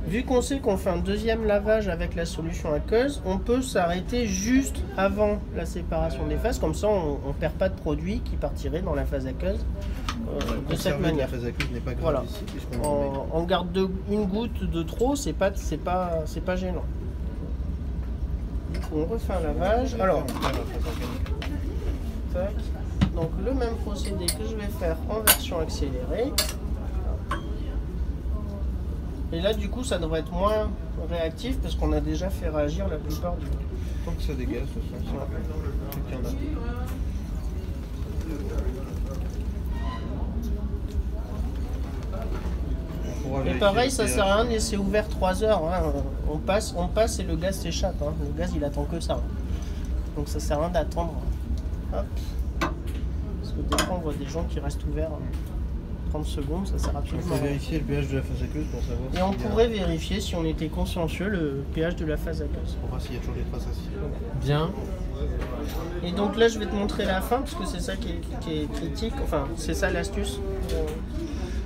Vu qu'on sait qu'on fait un deuxième lavage avec la solution aqueuse, on peut s'arrêter juste avant la séparation des phases, comme ça on ne perd pas de produit qui partirait dans la phase aqueuse de cette manière. La phase aqueuse n'est pas grave Voilà. ici, On garde une goutte de trop, c'est pas gênant. Du coup, on refait un lavage. Alors, tac. Donc le même procédé que je vais faire en version accélérée. Et là, du coup, ça devrait être moins réactif parce qu'on a déjà fait réagir la plupart du temps. Tant que ça dégage, de toute façon, c'est qu'il y en a. Et pareil, ça sert à rien de laisser ouvert 3 heures. Hein. On passe et le gaz s'échappe. Hein. Le gaz, il attend que ça. Donc ça sert à rien d'attendre. Hop. Parce que des fois, on voit des gens qui restent ouverts 30 secondes, ça sert absolument On à peut rien. vérifier le pH de la phase aqueuse pour savoir. Et on pourrait vérifier, si on était consciencieux, le pH de la phase aqueuse. Pour voir s'il y a toujours des traces acides. Bien. Et donc là, je vais te montrer la fin, parce que c'est ça qui est critique. Enfin, c'est ça l'astuce.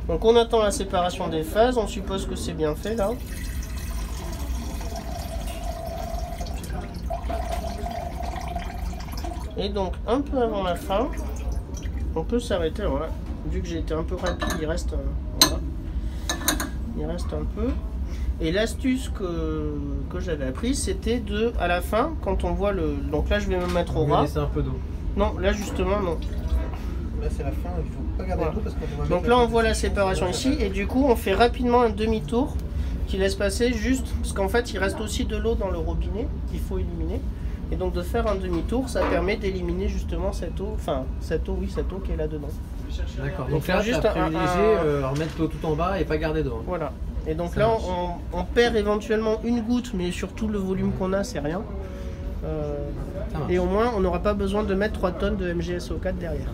Donc on attend la séparation des phases, on suppose que c'est bien fait là. Et donc un peu avant la fin, on peut s'arrêter. Voilà. Vu que j'ai été un peu rapide, il reste, voilà. Il reste un peu. Et l'astuce que j'avais appris, c'était de, à la fin, quand on voit le... Donc là, je vais me mettre au ras. Laisser un peu d'eau. Non, là justement, non. Là, c'est la fin, il faut pas garder Voilà. l'eau parce qu'on va Donc là, on voit la séparation ici. Et du coup, on fait rapidement un demi-tour qui laisse passer juste... Parce qu'en fait, il reste aussi de l'eau dans le robinet qu'il faut éliminer. Et donc de faire un demi-tour, ça permet d'éliminer justement cette eau, enfin cette eau qui est là-dedans. D'accord. Donc Donc là, juste tu as privilégié remettre l'eau tout en bas et pas garder d'eau. Hein. Voilà. Et donc Ça là, marche. on perd éventuellement une goutte, mais surtout le volume qu'on a, c'est rien. Ça marche. Et au moins, on n'aura pas besoin de mettre 3 tonnes de MgSO4 derrière.